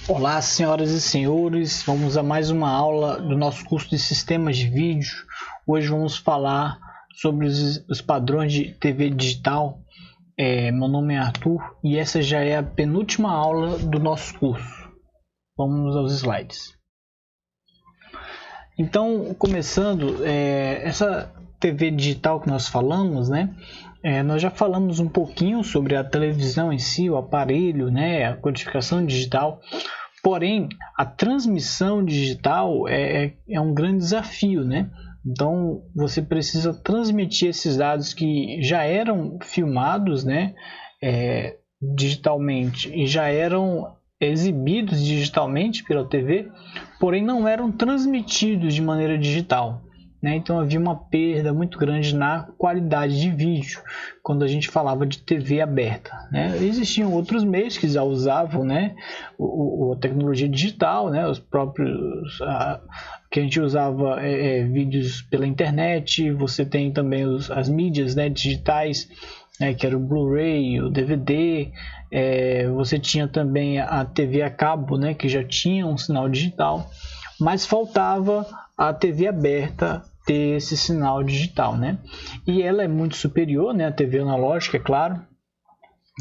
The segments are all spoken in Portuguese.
Olá, senhoras e senhores, vamos a mais uma aula do nosso curso de sistemas de vídeo. Hoje vamos falar sobre os padrões de TV digital. Meu nome é Arthur e essa já é a penúltima aula do nosso curso. Vamos aos slides. Então, começando, essa TV digital que nós falamos, nós já falamos um pouquinho sobre a televisão em si, o aparelho, a codificação digital. Porém, a transmissão digital é um grande desafio, Então, você precisa transmitir esses dados que já eram filmados, digitalmente e já eram exibidos digitalmente pela TV, porém não eram transmitidos de maneira digital. Então havia uma perda muito grande na qualidade de vídeo quando a gente falava de TV aberta. Existiam outros meios que já usavam a tecnologia digital, os próprios que a gente usava vídeos pela internet. Você tem também as mídias digitais, que era o Blu-ray, o DVD. Você tinha também a TV a cabo, que já tinha um sinal digital, mas faltava a TV aberta ter esse sinal digital, E ela é muito superior, à TV analógica, é claro.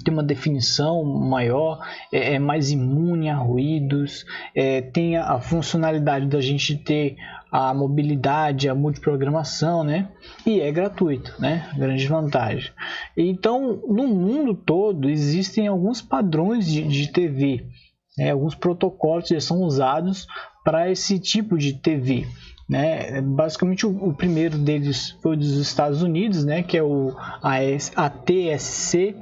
Tem uma definição maior, é mais imune a ruídos, tem a funcionalidade da gente ter a mobilidade, a multiprogramação, E é gratuito, grande vantagem. Então, no mundo todo existem alguns padrões de TV, alguns protocolos que são usados para esse tipo de TV. Basicamente o primeiro deles foi dos Estados Unidos, que é o ATSC.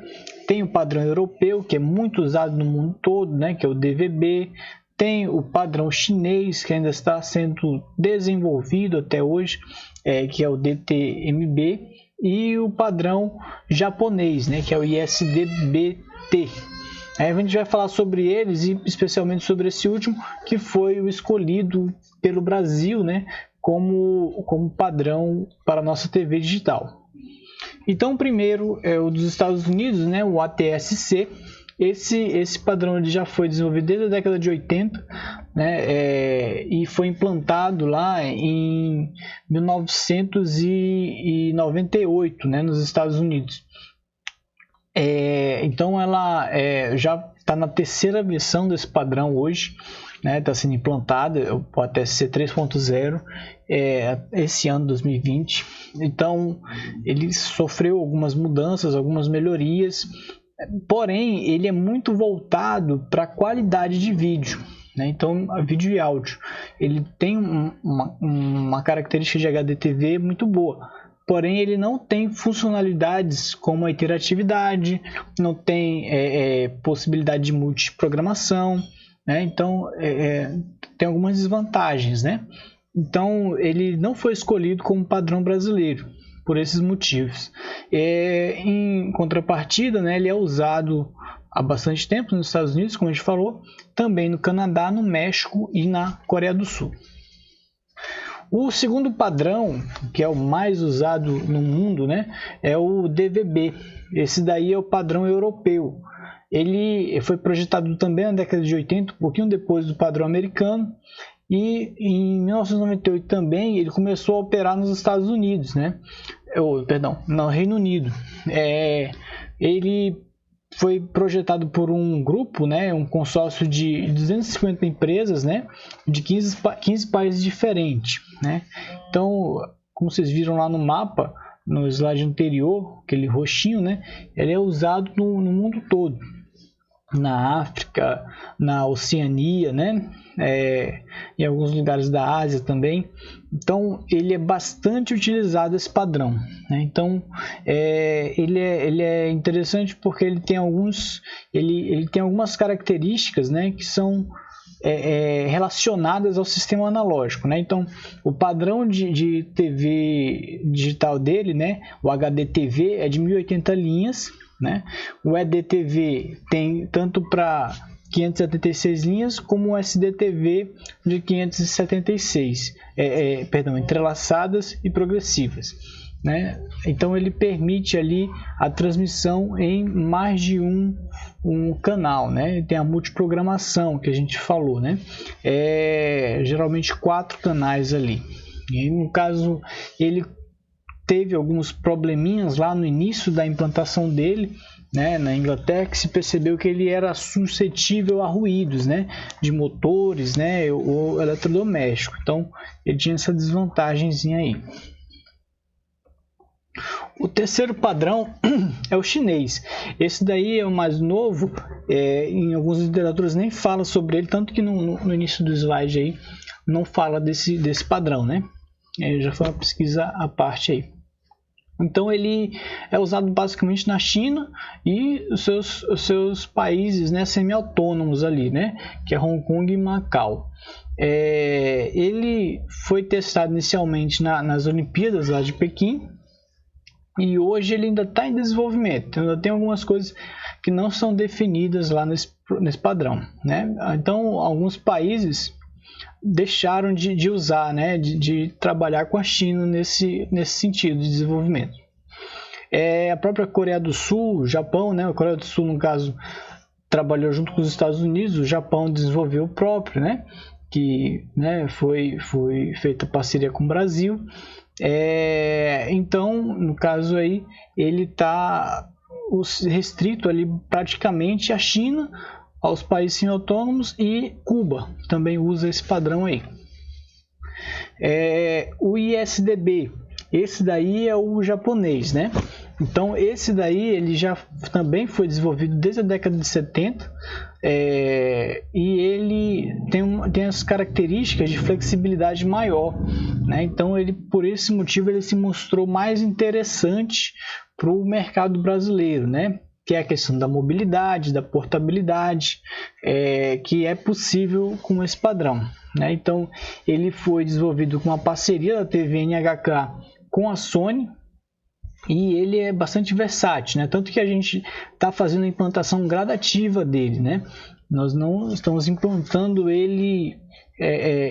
Tem o padrão europeu, que é muito usado no mundo todo, que é o DVB. Tem o padrão chinês, que ainda está sendo desenvolvido até hoje, que é o DTMB. E o padrão japonês, que é o ISDBT. Aí a gente vai falar sobre eles e especialmente sobre esse último, que foi o escolhido pelo Brasil, como padrão para a nossa TV digital. Então, o primeiro é o dos Estados Unidos, o ATSC. Esse padrão ele já foi desenvolvido desde a década de 80, e foi implantado lá em 1998, nos Estados Unidos. Então ela já está na terceira versão desse padrão hoje, está sendo implantada, o ATSC 3.0, esse ano 2020. Então ele sofreu algumas mudanças, algumas melhorias, porém ele é muito voltado para a qualidade de vídeo. Então, vídeo e áudio, ele tem uma característica de HDTV muito boa. Porém, ele não tem funcionalidades como a interatividade, não tem possibilidade de multiprogramação, Então, tem algumas desvantagens, Então, ele não foi escolhido como padrão brasileiro, por esses motivos. Em contrapartida, ele é usado há bastante tempo nos Estados Unidos, como a gente falou, também no Canadá, no México e na Coreia do Sul. O segundo padrão, que é o mais usado no mundo, é o DVB. Esse daí é o padrão europeu. Ele foi projetado também na década de 80, um pouquinho depois do padrão americano. E em 1998 também ele começou a operar nos Estados Unidos, no Reino Unido. Ele foi projetado por um grupo, um consórcio de 250 empresas, de 15 países diferentes, Então, como vocês viram lá no mapa, no slide anterior, aquele roxinho, ele é usado no mundo todo, na África, na Oceania, em alguns lugares da Ásia também. Então ele é bastante utilizado, esse padrão, Então ele é interessante porque ele tem algumas características, que são relacionadas ao sistema analógico, Então o padrão de TV digital dele, o HDTV, é de 1080 linhas, O EDTV tem tanto para 576 linhas como o SDTV de 576, entrelaçadas e progressivas. né? Então ele permite ali a transmissão em mais de um canal, né? Tem a multiprogramação que a gente falou, né? Geralmente 4 canais ali. E no caso ele teve alguns probleminhas lá no início da implantação dele, né, na Inglaterra, que se percebeu que ele era suscetível a ruídos, né, de motores, né, ou eletrodoméstico. Então ele tinha essa desvantagemzinha aí. O terceiro padrão é o chinês. Esse daí é o mais novo, em algumas literaturas nem fala sobre ele, tanto que no início do slide aí não fala desse padrão, né? Já foi uma pesquisa à parte aí. Então ele é usado basicamente na China e os seus países, né, semi-autônomos ali, né, que é Hong Kong e Macau. Ele foi testado inicialmente nas Olimpíadas lá de Pequim, e hoje ele ainda está em desenvolvimento, ainda tem algumas coisas que não são definidas lá nesse padrão, né? Então alguns países deixaram de usar, né, de trabalhar com a China nesse sentido de desenvolvimento. A própria Coreia do Sul, o Japão, né, a Coreia do Sul no caso trabalhou junto com os Estados Unidos, o Japão desenvolveu o próprio, né, que, né, foi feita parceria com o Brasil. Então, no caso aí, ele está restrito ali praticamente à China, aos países semi-autônomos, e Cuba também usa esse padrão aí. O ISDB, esse daí é o japonês, né? Então esse daí ele já também foi desenvolvido desde a década de 70, e ele tem as características de flexibilidade maior, né? Então por esse motivo ele se mostrou mais interessante para o mercado brasileiro, né? Que é a questão da mobilidade, da portabilidade, que é possível com esse padrão, né? Então ele foi desenvolvido com uma parceria da TV NHK com a Sony, e ele é bastante versátil, né? Tanto que a gente está fazendo a implantação gradativa dele, né? Nós não estamos implantando ele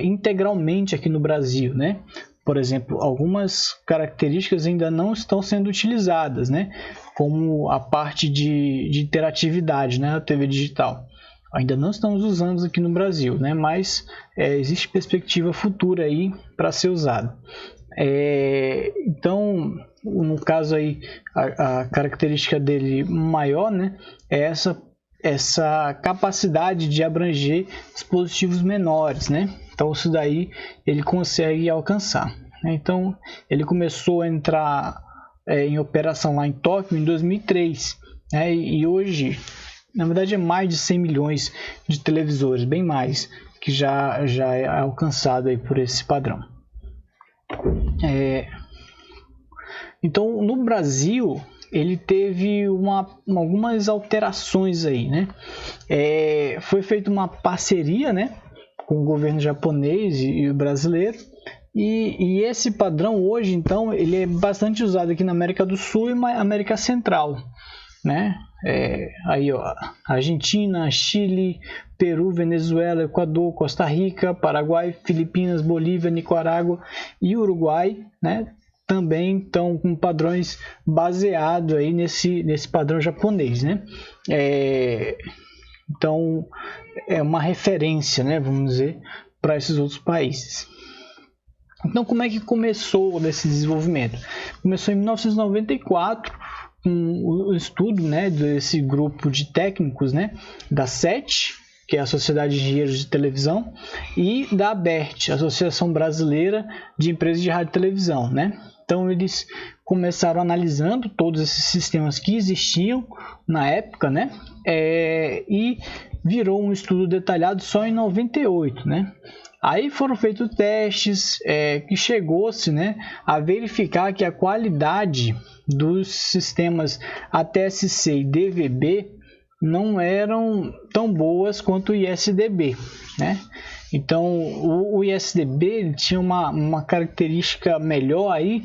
integralmente aqui no Brasil, né? Por exemplo, algumas características ainda não estão sendo utilizadas, né? Como a parte de interatividade, né? Da TV digital. Ainda não estamos usando aqui no Brasil, né? Mas existe perspectiva futura aí para ser usado. Então, no caso aí, a característica dele maior, né, é essa capacidade de abranger dispositivos menores, né? Então isso daí ele consegue alcançar, né? Então ele começou a entrar em operação lá em Tóquio em 2003, né? E hoje, na verdade, é mais de 100 milhões de televisores, bem mais, que já é alcançado aí por esse padrão. Então no Brasil ele teve algumas alterações aí, né? Foi feita uma parceria, né, com o governo japonês e o brasileiro, e esse padrão hoje então ele é bastante usado aqui na América do Sul e na América Central, né? Aí ó, Argentina, Chile, Peru, Venezuela, Equador, Costa Rica, Paraguai, Filipinas, Bolívia, Nicarágua e Uruguai, né? Também estão com padrões baseados aí nesse padrão japonês, né? Então é uma referência, né, vamos dizer, para esses outros países. Então como é que começou esse desenvolvimento? Começou em 1994 com o estudo, né, desse grupo de técnicos, né, da SET, que é a Sociedade de Engenheiros de Televisão, e da ABERT, Associação Brasileira de Empresas de Rádio e Televisão, né? Então eles começaram analisando todos esses sistemas que existiam na época, né? E virou um estudo detalhado só em 98, né? Aí foram feitos testes que chegou-se, né, a verificar que a qualidade dos sistemas ATSC e DVB não eram tão boas quanto o ISDB, né? Então o ISDB ele tinha uma característica melhor aí,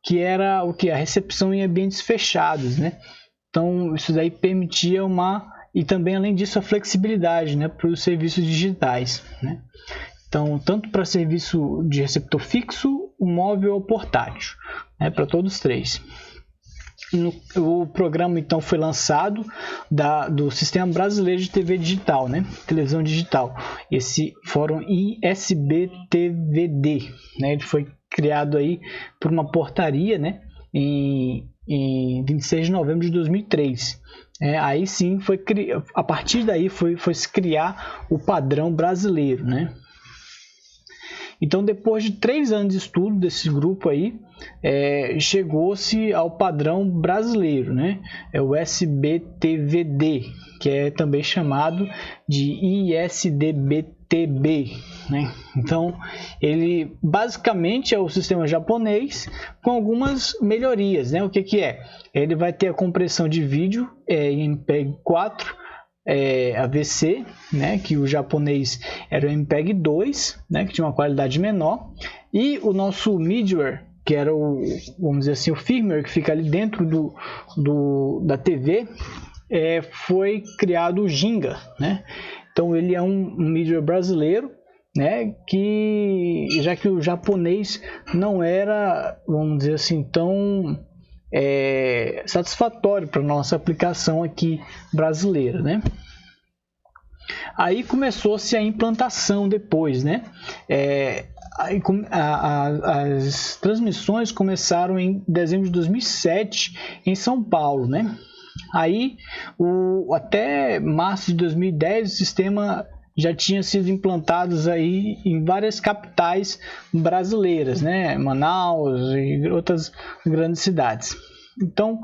que era o que? A recepção em ambientes fechados, né? Então isso daí permitia e também além disso a flexibilidade, né, para os serviços digitais, né? Então tanto para serviço de receptor fixo móvel ou portátil, né, para todos os três. O programa então foi lançado do Sistema Brasileiro de TV Digital, né? Televisão Digital. Esse fórum ISB-TVD, né? Ele foi criado aí por uma portaria, né? Em 26 de novembro de 2003. Aí sim a partir daí foi se criar o padrão brasileiro, né? Então, depois de 3 anos de estudo desse grupo aí, chegou-se ao padrão brasileiro, né? É o SBTVD, que é também chamado de ISDBTB, né? Então, ele basicamente é o sistema japonês com algumas melhorias, né? O que é? Ele vai ter a compressão de vídeo em MPEG 4, AVC, né, que o japonês era o MPEG 2, né, que tinha uma qualidade menor, e o nosso middleware, que era vamos dizer assim, o firmware que fica ali dentro da TV, foi criado o Ginga, né? Então ele é um middleware brasileiro, né, já que o japonês não era, vamos dizer assim, tão satisfatório para nossa aplicação aqui brasileira, né? Aí começou-se a implantação depois, né? As transmissões começaram em dezembro de 2007 em São Paulo, né? Aí até março de 2010 o sistema já tinha sido implantado aí em várias capitais brasileiras, né? Manaus e outras grandes cidades. Então,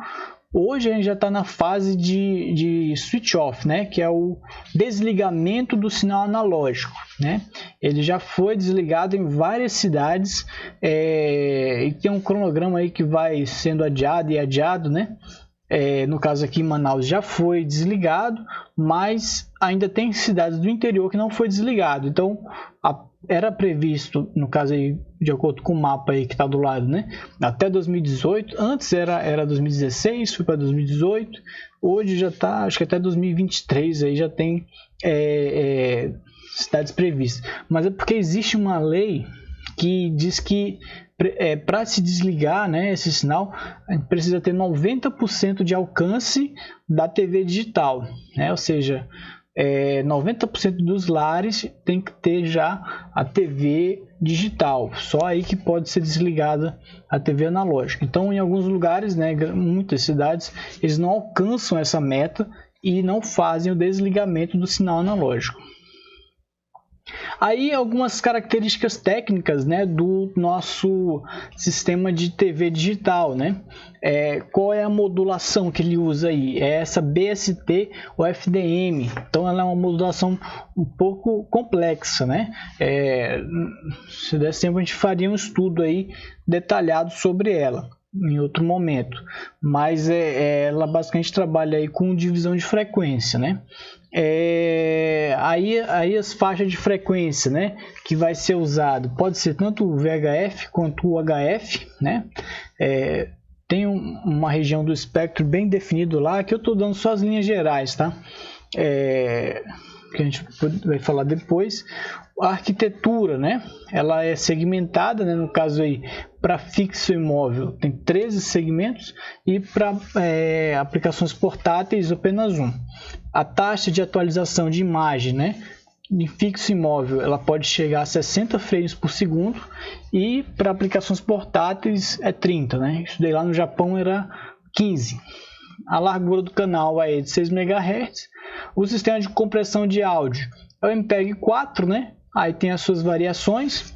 hoje a gente já está na fase de switch off, né? Que é o desligamento do sinal analógico, né? Ele já foi desligado em várias cidades e tem um cronograma aí que vai sendo adiado e adiado, né? No caso aqui em Manaus já foi desligado, mas ainda tem cidades do interior que não foi desligado. Então era previsto, no caso aí, de acordo com o mapa aí que está do lado, né, até 2018. Antes era 2016, foi para 2018. Hoje já está, acho que até 2023 aí já tem cidades previstas. Mas é porque existe uma lei que diz que para se desligar, né, esse sinal, a gente precisa ter 90% de alcance da TV digital, né? Ou seja, 90% dos lares tem que ter já a TV digital, só aí que pode ser desligada a TV analógica. Então, em alguns lugares, né, muitas cidades, eles não alcançam essa meta e não fazem o desligamento do sinal analógico. Aí algumas características técnicas, né, do nosso sistema de TV digital, né? Qual é a modulação que ele usa aí? É essa BST ou FDM. Então ela é uma modulação um pouco complexa, né? Se desse tempo a gente faria um estudo aí detalhado sobre ela em outro momento, mas ela basicamente trabalha aí com divisão de frequência, né? Aí as faixas de frequência, né, que vai ser usado, pode ser tanto o VHF quanto o HF, né? Tem uma região do espectro bem definido lá, que eu estou dando só as linhas gerais, tá? Que a gente vai falar depois. A arquitetura, né, ela é segmentada, né, no caso aí para fixo e móvel tem 13 segmentos e para aplicações portáteis apenas um. A taxa de atualização de imagem, né, em fixo e móvel, ela pode chegar a 60 frames por segundo e para aplicações portáteis é 30, né? Isso daí lá no Japão era 15. A largura do canal é de 6 MHz. O sistema de compressão de áudio é o MPEG 4, né? Aí tem as suas variações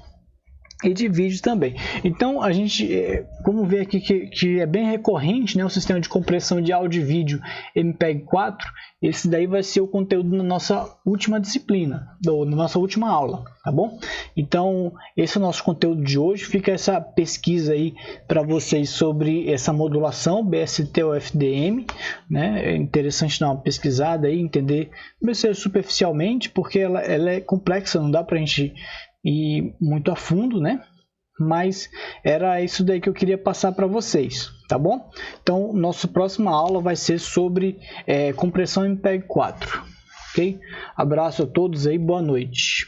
e de vídeo também. Então a gente, como vê aqui que é bem recorrente, né, o sistema de compressão de áudio e vídeo MPEG 4, esse daí vai ser o conteúdo na nossa última disciplina, na nossa última aula, tá bom? Então esse é o nosso conteúdo de hoje. Fica essa pesquisa aí para vocês sobre essa modulação BST ou FDM, né? É interessante dar uma pesquisada aí, entender, mesmo superficialmente, porque ela é complexa, não dá para a gente ir muito a fundo, né? Mas era isso daí que eu queria passar para vocês, tá bom? Então, nossa próxima aula vai ser sobre compressão MPEG 4, ok? Abraço a todos aí, boa noite.